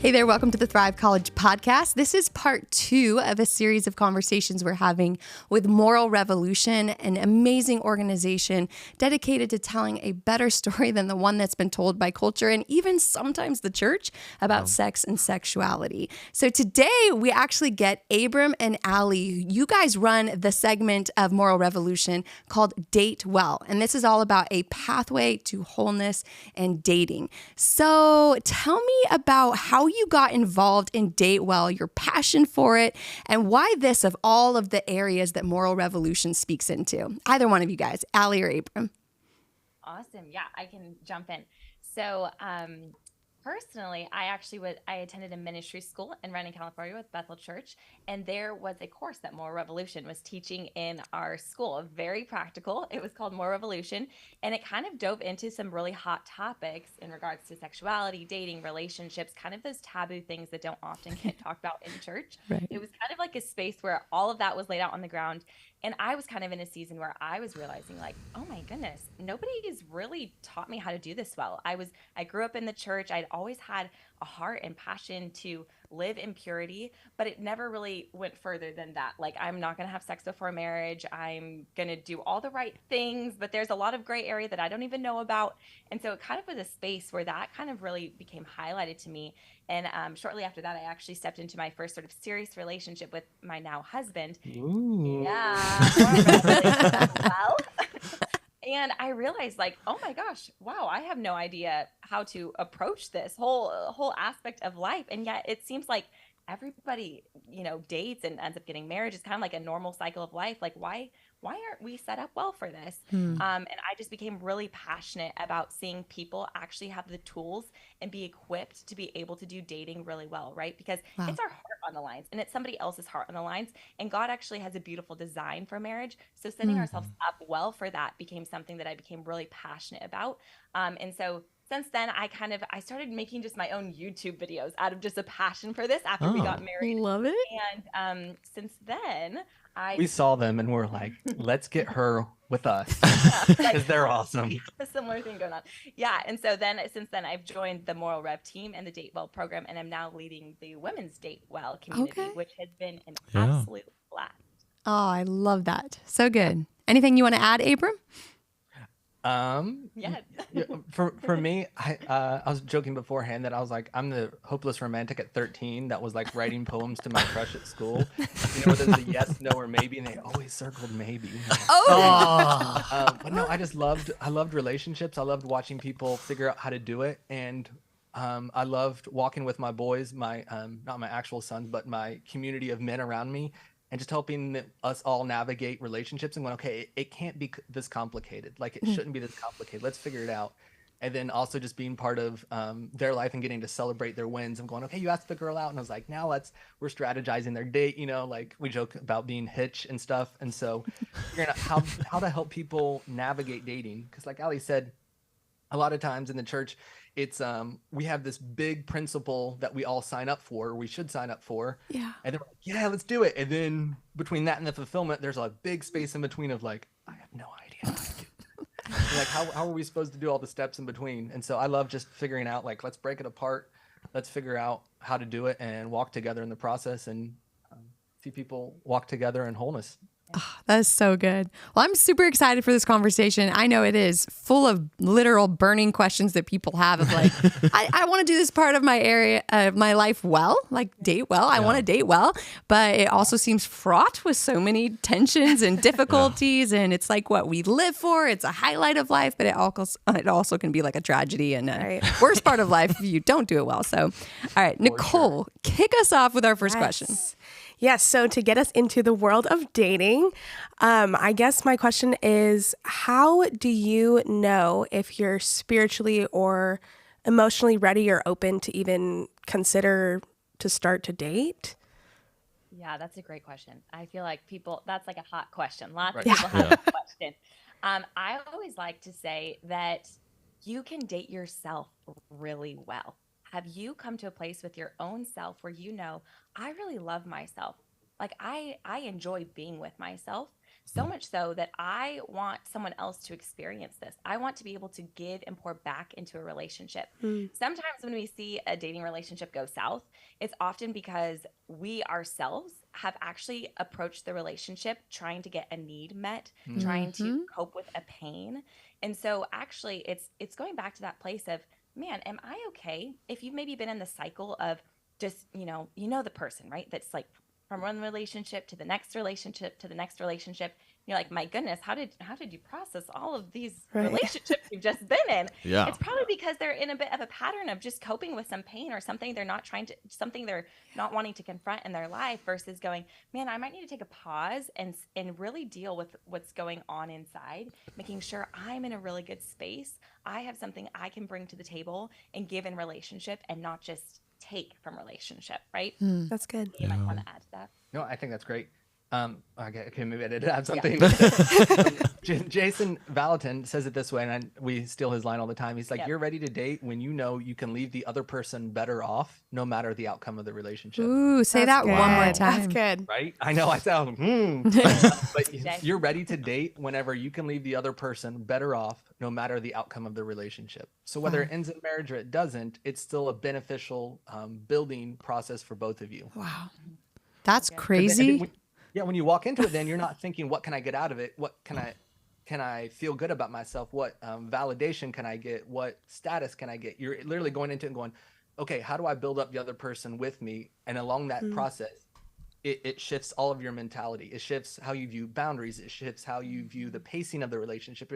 Hey there, welcome to the Thrive College podcast. This is part 2 of a series of conversations we're having with Moral Revolution, an amazing organization dedicated to telling a better story than the one that's been told by culture and even sometimes the church about sex and sexuality. So today we actually get Abram and Ali. You guys run the segment of Moral Revolution called Date Well, and this is all about a pathway to wholeness and dating. So tell me about how you got involved in Date Well, your passion for it, and why this of all of the areas that Moral Revolution speaks into. Either one of you guys, Ali or Abram. Awesome. Yeah, I can jump in. So, personally, I attended a ministry school in Redding, California with Bethel Church, and there was a course that Moral Revolution was teaching in our school. Very practical. It was called Moral Revolution, and it kind of dove into some really hot topics in regards to sexuality, dating, relationships, kind of those taboo things that don't often get talked about in church. Right. It was kind of like a space where all of that was laid out on the ground. And I was kind of in a season where I was realizing, like, oh my goodness, nobody has really taught me how to do this well. I grew up in the church. I'd always had a heart and passion to live in purity, but it never really went further than that. Like, I'm not going to have sex before marriage. I'm going to do all the right things, but there's a lot of gray area that I don't even know about. And so it kind of was a space where that kind of really became highlighted to me. And shortly after that, I actually stepped into my first sort of serious relationship with my now husband. Ooh. Yeah. Well, and I realized, like, oh my gosh, wow, I have no idea how to approach this whole aspect of life. And yet it seems like everybody, dates and ends up getting married. It's kind of like a normal cycle of life. Like, why aren't we set up well for this? And I just became really passionate about seeing people actually have the tools and be equipped to be able to do dating really well, right? Because it's our heart on the lines and it's somebody else's heart on the lines. And God actually has a beautiful design for marriage. So setting ourselves up well for that became something that I became really passionate about. And so since then, I started making just my own YouTube videos out of just a passion for this after we got married. Love it. And since then, We saw them and we're like, let's get her with us because they're awesome. A similar thing going on. Yeah. And so since then, I've joined the Moral Rev team and the Date Well program, and I'm now leading the women's Date Well community, which has been an absolute blast. Oh, I love that. So good. Anything you want to add, Abram? Yeah. For me, I was joking beforehand that I was like, I'm the hopeless romantic at 13 that was like writing poems to my crush at school. Whether it's a yes, no, or maybe, and they always circled maybe. But no, I loved relationships. I loved watching people figure out how to do it, and I loved walking with my boys, my not my actual sons, but my community of men around me, and just helping us all navigate relationships and going, okay, it can't be this complicated. Like, it shouldn't be this complicated. Let's figure it out. And then also just being part of their life and getting to celebrate their wins and going, okay, you asked the girl out. And I was like, now we're strategizing their date, like we joke about being hitch and stuff. And so figuring out how to help people navigate dating. Because like Ali said, a lot of times in the church, it's we have this big principle that we all sign up for, or we should sign up for. Yeah. And then we're like, yeah, let's do it. And then between that and the fulfillment, there's a big space in between of like, I have no idea how to do that. Like, how are we supposed to do all the steps in between? And so I love just figuring out, like, let's break it apart. Let's figure out how to do it and walk together in the process and see people walk together in wholeness. Oh, that is so good. Well, I'm super excited for this conversation. I know it is full of literal burning questions that people have of like, I want to do this part of my area of my life well, like date well. I want to date well, but it also seems fraught with so many tensions and difficulties. And it's like what we live for. It's a highlight of life, but it also can be like a tragedy and a worst part of life if you don't do it well. So, all right, Nicole, kick us off with our first question. Yes, so to get us into the world of dating, I guess my question is, how do you know if you're spiritually or emotionally ready or open to even consider to start to date? Yeah, that's a great question. I feel like that's like a hot question. Lots of people have that question. I always like to say that you can date yourself really well. Have you come to a place with your own self where I really love myself? Like, I enjoy being with myself. So much so that I want someone else to experience this. I want to be able to give and pour back into a relationship. Sometimes when we see a dating relationship go south, it's often because we ourselves have actually approached the relationship trying to get a need met, trying to cope with a pain. And so actually it's going back to that place of, man, am I okay? If you've maybe been in the cycle of just, the person, right? That's like from one relationship to the next relationship to the next relationship. You're like, my goodness, how did you process all of these relationships you've just been in? Yeah. It's probably because they're in a bit of a pattern of just coping with some pain or something something they're not wanting to confront in their life, versus going, man, I might need to take a pause and really deal with what's going on inside, making sure I'm in a really good space. I have something I can bring to the table and give in relationship, and not just take from relationship, right? That's good. You might want to add to that. No, I think that's great. Okay, maybe I did have something. Jason Valatin says it this way, and we steal his line all the time. He's like, "You're ready to date when you know you can leave the other person better off, no matter the outcome of the relationship." Ooh, say That's that one more good. time. That's good. Right? I know I sound, but you're ready to date whenever you can leave the other person better off, no matter the outcome of the relationship. So whether it ends in marriage or it doesn't, it's still a beneficial building process for both of you. Wow. That's And crazy. when you walk into it, then you're not thinking, what can I get out of it? What can I feel good about myself? What validation can I get? What status can I get? You're literally going into it and going, okay, how do I build up the other person with me? And along that process, it shifts all of your mentality. It shifts how you view boundaries. It shifts how you view the pacing of the relationship,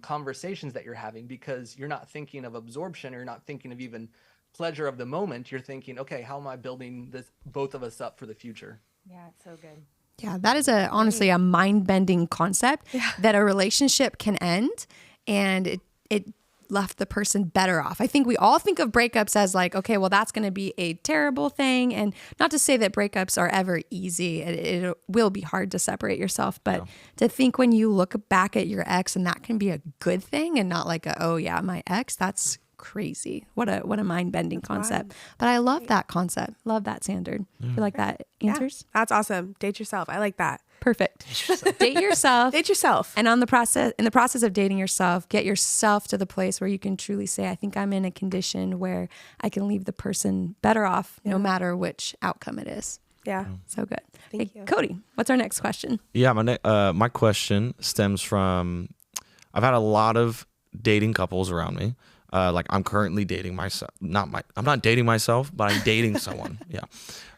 conversations that you're having, because you're not thinking of absorption, or you're not thinking of even pleasure of the moment. You're thinking, okay, how am I building this, both of us up for the future? Yeah, it's so good. Yeah, that is honestly a mind-bending concept that a relationship can end and it left the person better off. I think we all think of breakups as like, okay, well, that's going to be a terrible thing. And not to say that breakups are ever easy. It will be hard to separate yourself. But to think when you look back at your ex and that can be a good thing and not like, oh yeah, my ex, that's crazy. What a mind-bending concept. But I love that concept. Love that, Sandra. You like that answers? Yeah, that's awesome. Date yourself. I like that. Perfect. Date yourself. Date yourself. And in the process of dating yourself, get yourself to the place where you can truly say, I think I'm in a condition where I can leave the person better off no matter which outcome it is. Yeah. So good. Thank you. Cody, what's our next question? Yeah, my question stems from, I've had a lot of dating couples around me. Like I'm currently dating myself. I'm not dating myself, but I'm dating someone. Yeah.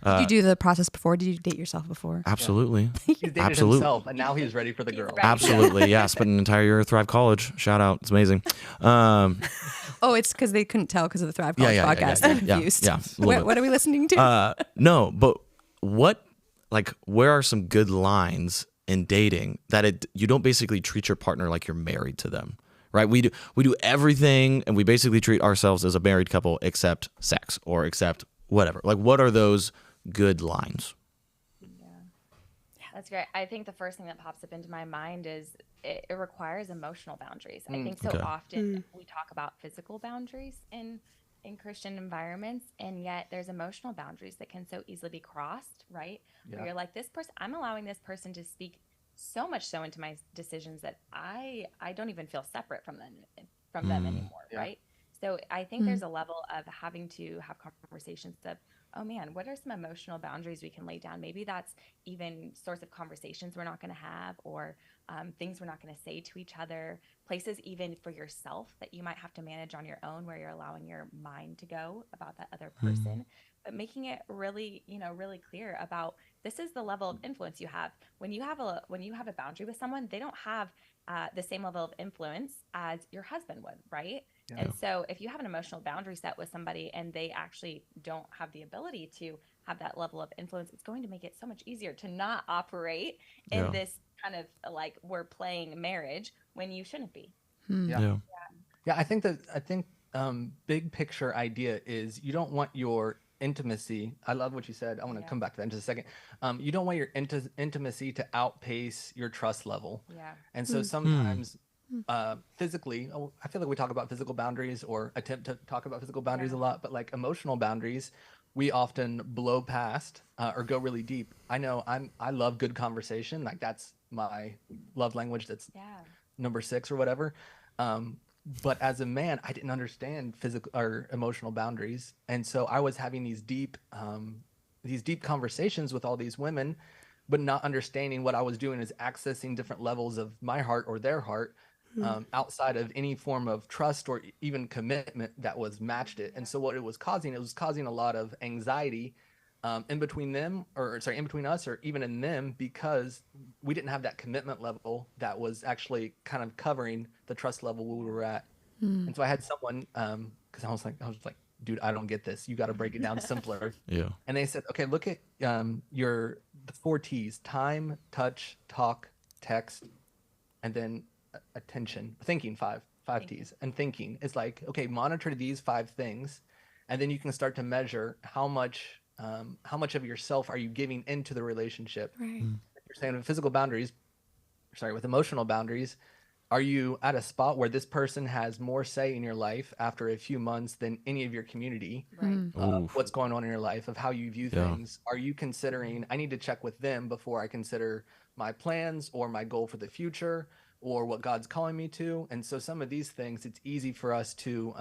Did you do the process before? Did you date yourself before? Absolutely. He's dated himself, and now he's ready for the girl. Absolutely. Yeah. Spent an entire year at Thrive College. Shout out. It's amazing. Oh, it's because they couldn't tell because of the Thrive College podcast. They're confused. Yeah. What are we listening to? No, but where are some good lines in dating that you don't basically treat your partner like you're married to them? Right, we do everything, and we basically treat ourselves as a married couple, except sex or except whatever. Like, what are those good lines? Yeah, that's great. I think the first thing that pops up into my mind is it requires emotional boundaries. I think so often we talk about physical boundaries in Christian environments, and yet there's emotional boundaries that can so easily be crossed. Right, where you're like, this person, I'm allowing this person to speak so much so into my decisions that I don't even feel separate from them anymore, right? So I think there's a level of having to have conversations of, oh man, what are some emotional boundaries we can lay down? Maybe that's even sorts of conversations we're not going to have, or things we're not going to say to each other, places even for yourself that you might have to manage on your own, where you're allowing your mind to go about that other person. But making it really, really clear about, this is the level of influence you have. When you have a boundary with someone, they don't have the same level of influence as your husband would, right? Yeah. And so if you have an emotional boundary set with somebody and they actually don't have the ability to have that level of influence, it's going to make it so much easier to not operate in this kind of like, we're playing marriage when you shouldn't be. Yeah, I think big picture idea is, you don't want your intimacy. I love what you said. I want to come back to that in just a second. You don't want your intimacy to outpace your trust level. Yeah. And so sometimes physically, I feel like we talk about physical boundaries, or attempt to talk about physical boundaries a lot, but like emotional boundaries, we often blow past or go really deep. I know I love good conversation. Like that's my love language. That's Yeah. number 6 or whatever. But as a man, I didn't understand physical or emotional boundaries. And so I was having these deep conversations with all these women, but not understanding what I was doing is accessing different levels of my heart or their heart, outside of any form of trust or even commitment that was matched it. And so what it was causing a lot of anxiety, in between us or even in them, because we didn't have that commitment level that was actually kind of covering the trust level we were at. And so I had someone, because I was like, dude, I don't get this. You got to break it down simpler. Yeah. And they said, okay, look at the 4 T's: time, touch, talk, text, and then attention. Thinking, five T's. And thinking is like, okay, monitor these 5 things, and then you can start to measure how much of yourself are you giving into the relationship. Right. You're saying with emotional boundaries, are you at a spot where this person has more say in your life after a few months than any of your community? Right. What's going on in your life, of how you view things? Are you considering, I need to check with them before I consider my plans or my goal for the future or what God's calling me to? And so some of these things, it's easy for us to,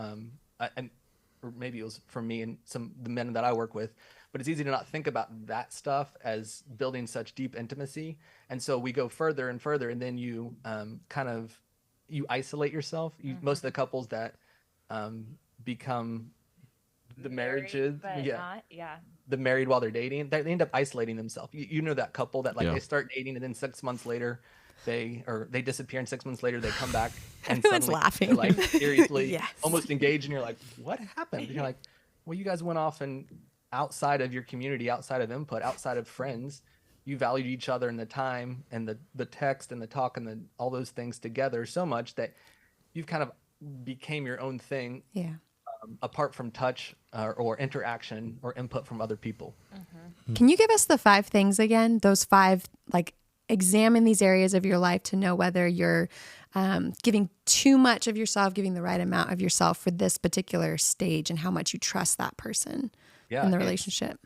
or maybe it was for me and the men that I work with, but it's easy to not think about that stuff as building such deep intimacy. And so we go further and further, and then you you isolate yourself. Most of the couples that become the marriages, the married while they're dating, they end up isolating themselves. You know that couple that they start dating, and then 6 months later they disappear, and 6 months later they come back and Everyone's suddenly laughing. they're like seriously Yes. almost engaged, and you're like, what happened? And you're like, well, you guys went off, and outside of your community, outside of input, outside of friends, you valued each other and the time and the text and the talk and all those things together so much that you've kind of became your own thing, apart from touch or interaction or input from other people. Can you give us the 5 things again? Those 5, examine these areas of your life to know whether you're giving too much of yourself, giving the right amount of yourself for this particular stage, and how much you trust that person in the relationship.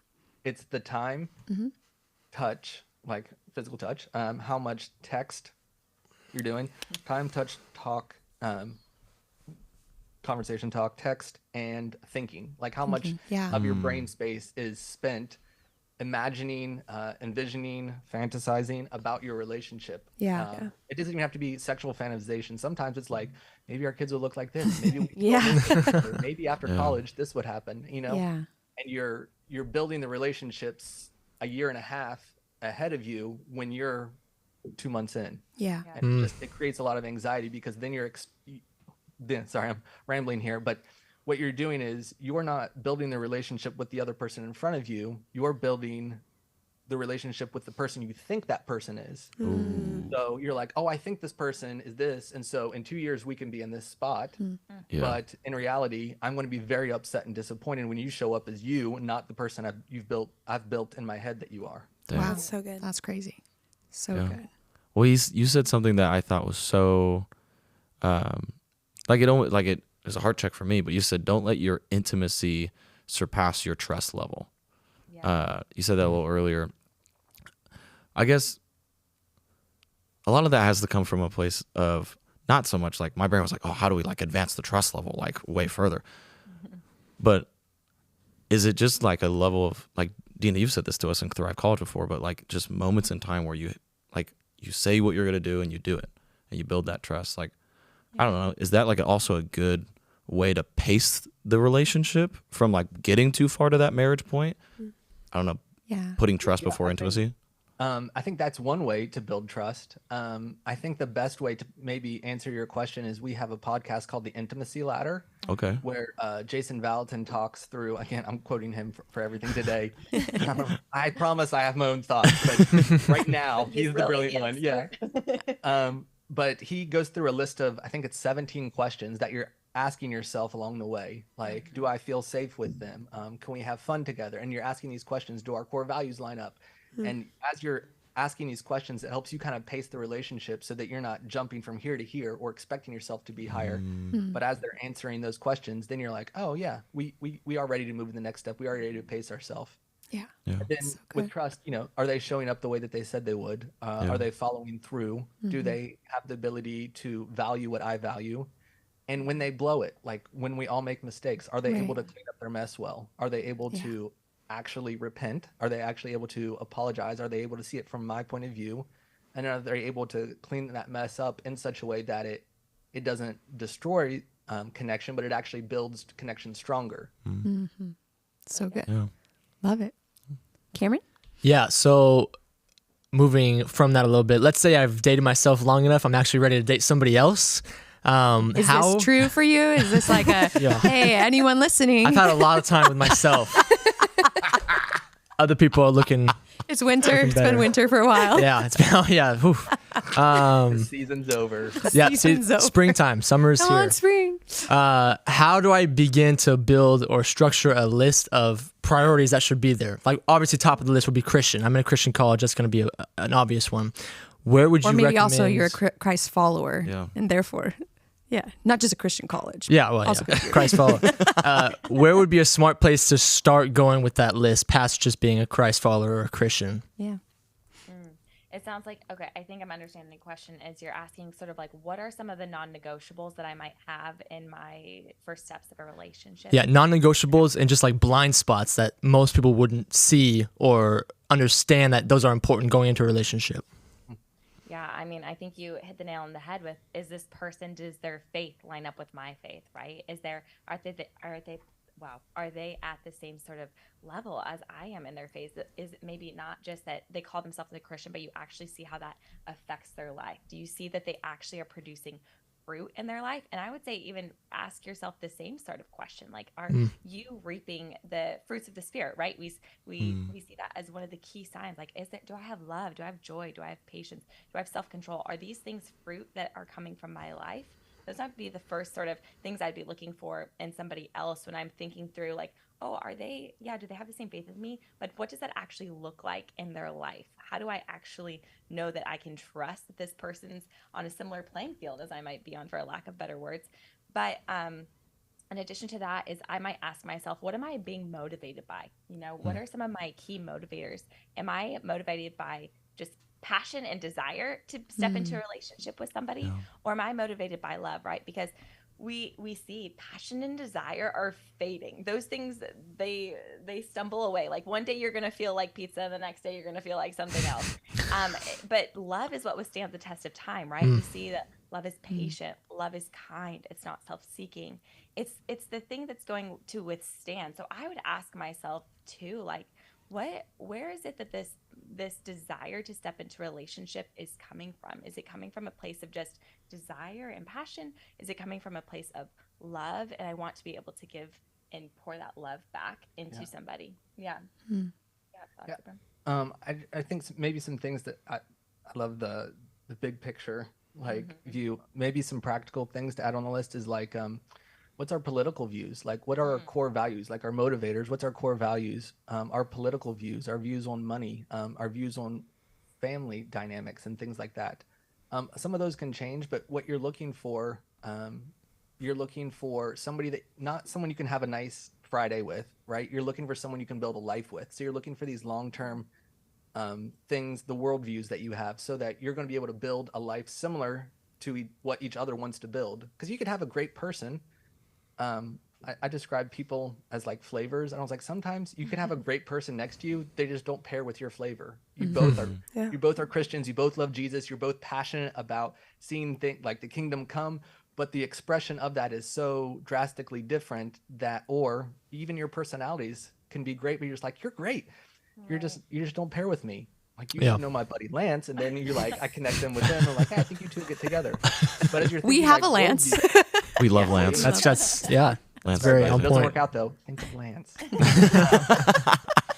It's the time, touch, like physical touch, how much text you're doing, time, touch, talk, conversation, talk, text, and thinking. Like how much of your brain space is spent imagining, envisioning, fantasizing about your relationship. It doesn't even have to be sexual fantasization. Sometimes it's like, maybe our kids will look like this. Maybe maybe after college this would happen. And you're building the relationships a year and a half ahead of you when you're 2 months in. And it creates a lot of anxiety, because then sorry, I'm rambling here, but what you're doing is you're not building the relationship with the other person in front of you. You're building the relationship with the person you think that person is. So you're like, oh, I think this person is this, and so in 2 years we can be in this spot. But in reality, I'm going to be very upset and disappointed when you show up as you, not the person I've built in my head that you are. Wow, That's so good. That's crazy. So good. Well, you said something that I thought was so, it was a heart check for me. But you said, don't let your intimacy surpass your trust level. You said that a little earlier. I guess a lot of that has to come from a place of not so much like my brain was like, oh, how do we advance the trust level way further? But is it just a level of Dina, you've said this to us in Thrive College before, but just moments in time where you say what you're going to do and you do it and you build that trust. I don't know. Is that also a good way to pace the relationship from getting too far to that marriage point? I don't know. Putting trust before intimacy. I think that's one way to build trust. I think the best way to maybe answer your question is we have a podcast called The Intimacy Ladder. Okay. Where Jason Valentin talks through, again, I'm quoting him for everything today. I promise I have my own thoughts, but right now he's the brilliant one. Yeah. But he goes through a list of, I think it's 17 questions that you're asking yourself along the way. Do I feel safe with them? Can we have fun together? And you're asking these questions, do our core values line up? And as you're asking these questions, it helps you kind of pace the relationship so that you're not jumping from here to here or expecting yourself to be higher. But as they're answering those questions, then you're like, oh yeah, we are ready to move to the next step. We are ready to pace ourselves. Yeah. Yeah. And then with trust, are they showing up the way that they said they would? Are they following through? Do they have the ability to value what I value? And when they blow it, like when we all make mistakes, are they able to clean up their mess well? Are they able to actually repent? Are they actually able to apologize? Are they able to see it from my point of view? And are they able to clean that mess up in such a way that it doesn't destroy connection, but it actually builds connection stronger? So good. Yeah. Love it. Cameron? Yeah. So moving from that a little bit, let's say I've dated myself long enough, I'm actually ready to date somebody else. Is this true for you? Is this like a, hey, anyone listening? I've had a lot of time with myself. Other people are looking. It's winter. It's better. been winter for a while. Yeah, it's been. Yeah. The season's over. Yeah. Season's over. Springtime. Summer's Come here. on, spring. How do I begin to build or structure a list of priorities that should be there? Like obviously, top of the list would be Christian. I'm in a Christian college. That's going to be an obvious one. Where would you Or maybe recommend? also you're a Christ follower. Yeah. And therefore, not just a Christian college. Yeah, well, Also yeah. Christ follower. Where would be a smart place to start going with that list past just being a Christ follower or a Christian? Yeah. It sounds like, okay, I think I'm understanding the question is you're asking sort of like, what are some of the non-negotiables that I might have in my first steps of a relationship? Yeah, non-negotiables and just like blind spots that most people wouldn't see or understand that those are important going into a relationship. Yeah, I mean, I think you hit the nail on the head with, does their faith line up with my faith, right? Are they at the same sort of level as I am in their faith? Is it maybe not just that they call themselves a Christian, but you actually see how that affects their life? Do you see that they actually are producing fruit in their life? And I would say even ask yourself the same sort of question, like, are you reaping the fruits of the Spirit, right? We see that as one of the key signs. Like, do I have love? Do I have joy? Do I have patience? Do I have self-control? Are these things fruit that are coming from my life? Those might be the first sort of things I'd be looking for in somebody else when I'm thinking through, like, do they have the same faith as me? But what does that actually look like in their life? How do I actually know that I can trust that this person's on a similar playing field as I might be on, for a lack of better words? But in addition to that is I might ask myself, what am I being motivated by? What are some of my key motivators? Am I motivated by just passion and desire to step into a relationship with somebody? Or am I motivated by love, right? Because we see passion and desire are fading. Those things, they stumble away. Like one day you're going to feel like pizza, the next day you're going to feel like something else. But love is what withstands the test of time, right? We see that love is patient, love is kind, it's not self-seeking. It's the thing that's going to withstand. So I would ask myself too, like, where is it that this desire to step into a relationship is coming from? Is it coming from a place of just desire and passion? Is it coming from a place of love and I want to be able to give and pour that love back into somebody? Yeah. I think maybe some things that I love the big picture view. Maybe some practical things to add on the list is like what's our political views? Like, what are our core values? Like our motivators, what's our core values? Our political views, our views on money, our views on family dynamics and things like that. Some of those can change, but what you're looking for somebody that, not someone you can have a nice Friday with, right? You're looking for someone you can build a life with. So you're looking for these long-term things, the worldviews that you have, so that you're going to be able to build a life similar to what each other wants to build. Because you could have a great person. I describe people as like flavors, and I was like, sometimes you can have a great person next to you, they just don't pair with your flavor. You both are Christians, you both love Jesus, you're both passionate about seeing things like the kingdom come, but the expression of that is so drastically different that, or even your personalities can be great, but you're just like, you're great, you just don't pair with me. Like, you should know my buddy Lance, and then you're like, I connect them with them. I'm like, hey, I think you two get together. But as you're thinking, We have Oh, a Lance. We love Lance. That's Lance very is on If it doesn't point. work out though, think of Lance. But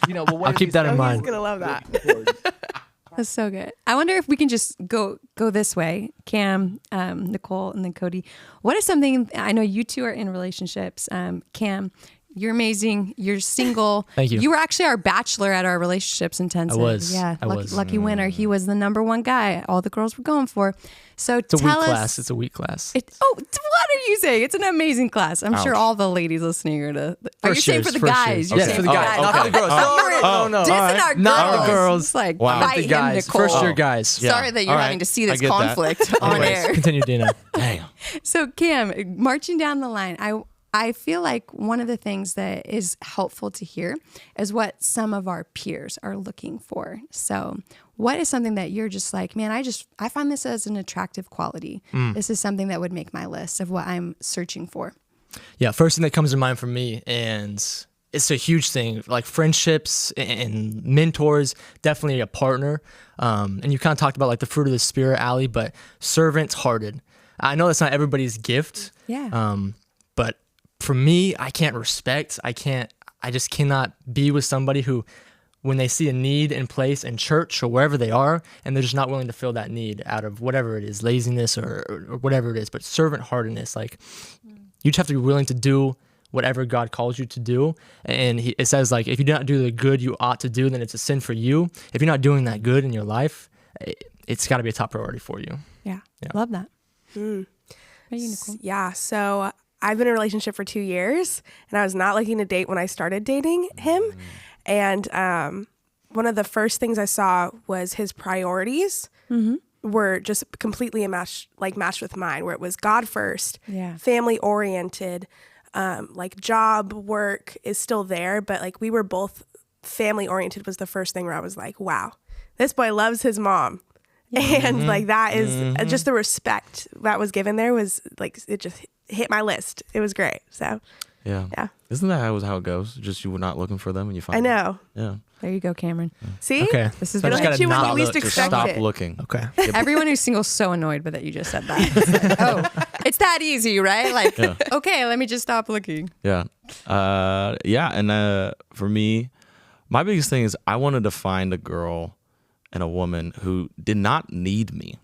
what I'll are keep these that in things mind. He's gonna love that. towards? That's so good. I wonder if we can just go this way. Cam, Nicole, and then Cody. What is something, I know you two are in relationships. Cam, You're amazing. You're single. Thank you. You were actually our bachelor at our relationships intensive. I was. Yeah. I was. Lucky winner. He was the #1 guy all the girls were going for. So It's a tell weak us. class. It's a weak class. What are you saying? It's an amazing class. I'm sure Ouch. all the ladies listening are to. Are you First saying years, for the first guys? years. You're Yes, saying for the guys, not for the girls. No. Dissing our Not the girls. girls. It's like Wow. Not fight the him, guys. Nicole. First year guys. Yeah. Sorry that you're All right. having to see I this get that. conflict on Anyways, air. continue, Dina. Damn. So Cam, marching down the line, I feel like one of the things that is helpful to hear is what some of our peers are looking for. So what is something that you're just like, man, I find this as an attractive quality. This is something that would make my list of what I'm searching for. Yeah, first thing that comes to mind for me, and it's a huge thing, like friendships and mentors, definitely a partner. And you kind of talked about like the fruit of the spirit, Allie, but servant-hearted. I know that's not everybody's gift. Yeah. But for me, I just cannot be with somebody who, when they see a need in place in church or wherever they are, and they're just not willing to fill that need out of whatever it is, laziness or whatever it is, but servant-heartedness, like you just have to be willing to do whatever God calls you to do. And it says like, if you do not do the good you ought to do, then it's a sin for you. If you're not doing that good in your life, it's got to be a top priority for you. Yeah. Love that. Are you, Nicole? Yeah. So I've been in a relationship for 2 years, and I was not looking to date when I started dating him. And one of the first things I saw was his priorities were just completely matched with mine, where it was God first, family oriented, like job work is still there, but like we were both family oriented was the first thing where I was like, wow, this boy loves his mom. And like that is just the respect that was given there was like, it just hit my list. It was great. So Yeah. Isn't that how it goes? Just you were not looking for them and you find I know. them. There you go, Cameron. See? Okay. This is So I what just I gotta hit you when not you least look. Just expect stop it. looking. Okay. Everyone who's single is so annoyed that you just said that. It's like, it's that easy, right? Like, okay, let me just stop looking. Yeah. And for me, my biggest thing is I wanted to find a girl and a woman who did not need me.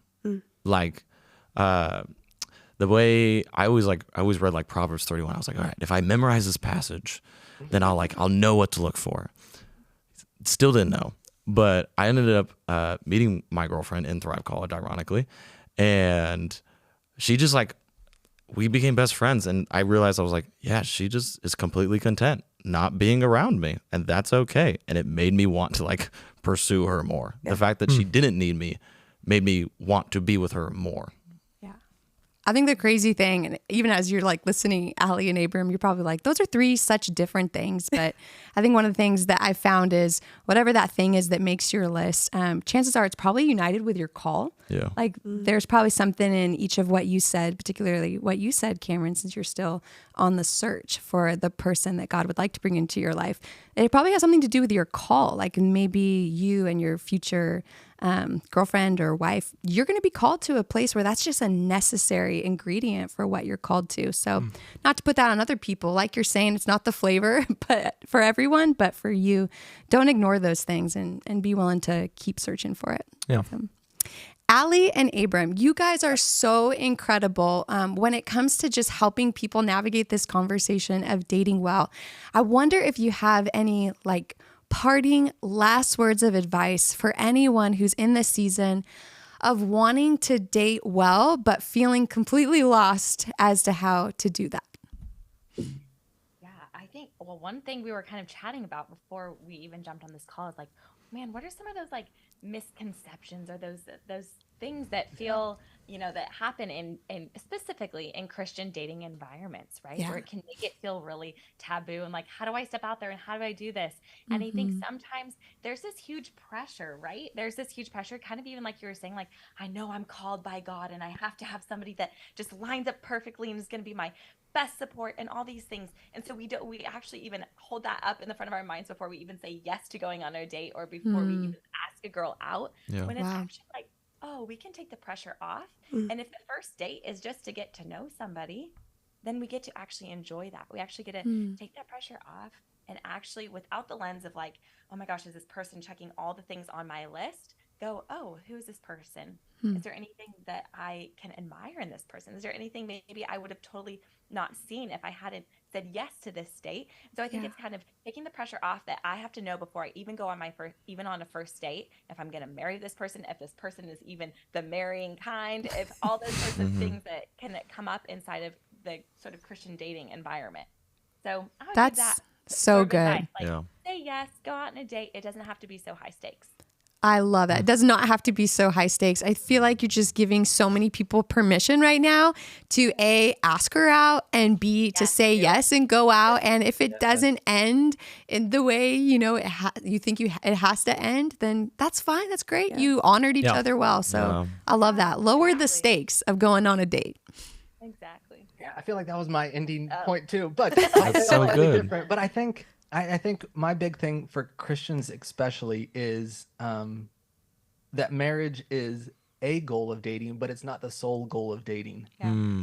Like, the way I always read like Proverbs 31. I was like, all right, if I memorize this passage, then I'll know what to look for. Still didn't know, but I ended up meeting my girlfriend in Thrive College, ironically, and she just like, we became best friends, and I realized I was like, yeah, she just is completely content not being around me, and that's okay. And it made me want to like pursue her more. The fact that she didn't need me made me want to be with her more. I think the crazy thing, and even as you're like listening, Allie and Abram, you're probably like, those are 3 such different things. But I think one of the things that I found is whatever that thing is that makes your list, chances are it's probably united with your call. Yeah. Like there's probably something in each of what you said, particularly what you said, Cameron, since you're still on the search for the person that God would like to bring into your life. It probably has something to do with your call. Like maybe you and your future girlfriend or wife, you're going to be called to a place where that's just a necessary ingredient for what you're called to. So not to put that on other people, like you're saying, it's not the flavor, but for everyone, but for you, don't ignore those things and be willing to keep searching for it. Yeah. Allie and Abram, you guys are so incredible when it comes to just helping people navigate this conversation of dating well. I wonder if you have any like parting last words of advice for anyone who's in the season of wanting to date well, but feeling completely lost as to how to do that. Yeah, I think, well, one thing we were kind of chatting about before we even jumped on this call is like, man, what are some of those like misconceptions or those things that feel, that happen in specifically in Christian dating environments, right? Where it can make it feel really taboo and like, how do I step out there and how do I do this? And I think sometimes there's this huge pressure, right? There's this huge pressure, kind of even like you were saying, like, I know I'm called by God and I have to have somebody that just lines up perfectly and is going to be my best support and all these things. And so we actually even hold that up in the front of our minds before we even say yes to going on a date or before we even ask a girl out. When it's actually like, oh, we can take the pressure off. And if the first date is just to get to know somebody, then we get to actually enjoy that. We actually get to take that pressure off and actually, without the lens of like, oh my gosh, is this person checking all the things on my list? go, oh, who is this person? Is there anything that I can admire in this person? Is there anything maybe I would have totally not seen if I hadn't said yes to this date? So I think it's kind of taking the pressure off that I have to know before I even go on even on a first date, if I'm going to marry this person, if this person is even the marrying kind, if all those sorts of things that can come up inside of the sort of Christian dating environment. So I would give that so sort of good. advice. Like, Yeah. say yes, go out on a date. It doesn't have to be so high stakes. I love it. It does not have to be so high stakes. I feel like you're just giving so many people permission right now to A, ask her out, and B, to say yes and go out. And if it doesn't end in the way, you know, you think it has to end, then that's fine. That's great. You honored each other well. So I love that. Lower the stakes of going on a date. Exactly. Yeah, I feel like that was my ending point too, but That's so good. different. But I think my big thing for Christians especially is that marriage is a goal of dating, but it's not the sole goal of dating.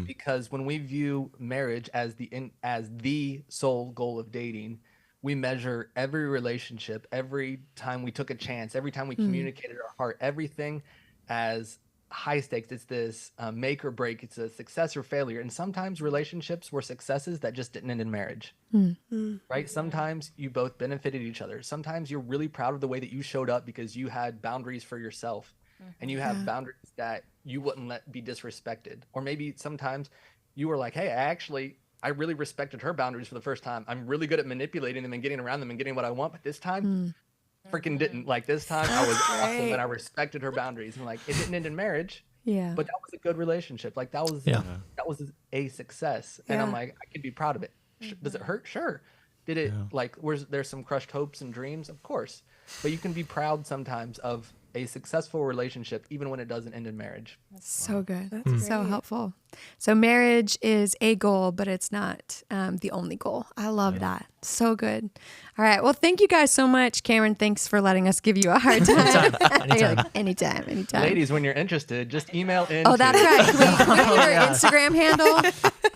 Because when we view marriage as the sole goal of dating, we measure every relationship, every time we took a chance, every time we communicated our heart, everything as high stakes. It's this make or break. It's a success or failure. And sometimes relationships were successes that just didn't end in marriage, right? Sometimes you both benefited each other. Sometimes you're really proud of the way that you showed up because you had boundaries for yourself and you have boundaries that you wouldn't let be disrespected. Or maybe sometimes you were like, hey, I really respected her boundaries for the first time. I'm really good at manipulating them and getting around them and getting what I want. But this time, freaking didn't. Like this time I was awesome and I respected her boundaries, and like it didn't end in marriage, but that was a good relationship. Like that was a success, and I'm like, I could be proud of it. Does it hurt? Sure. Did it like there's some crushed hopes and dreams? Of course. But you can be proud sometimes of a successful relationship even when it doesn't end in marriage. So good. That's so helpful. So marriage is a goal, but it's not the only goal. I love that. So good. All right. Well, thank you guys so much. Cameron, thanks for letting us give you a hard time. Anytime. Ladies, when you're interested, just email in. Oh, that's right. Can we put your Instagram handle?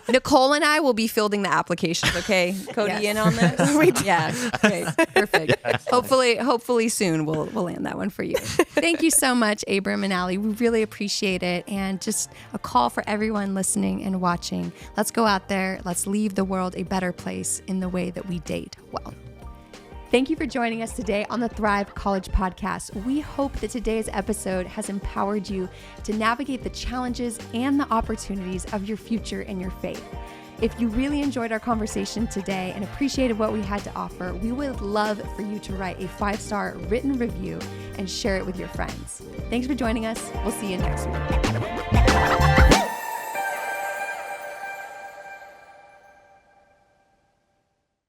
Nicole and I will be fielding the applications. Okay, Cody, in on this. Yeah, okay, perfect. Hopefully soon we'll land that one for you. Thank you so much, Abram and Allie. We really appreciate it. And just a call for everyone listening and watching. Let's go out there. Let's leave the world a better place in the way that we date well. Thank you for joining us today on the Thrive College Podcast. We hope that today's episode has empowered you to navigate the challenges and the opportunities of your future in your faith. If you really enjoyed our conversation today and appreciated what we had to offer, we would love for you to write a 5-star written review and share it with your friends. Thanks for joining us. We'll see you next week.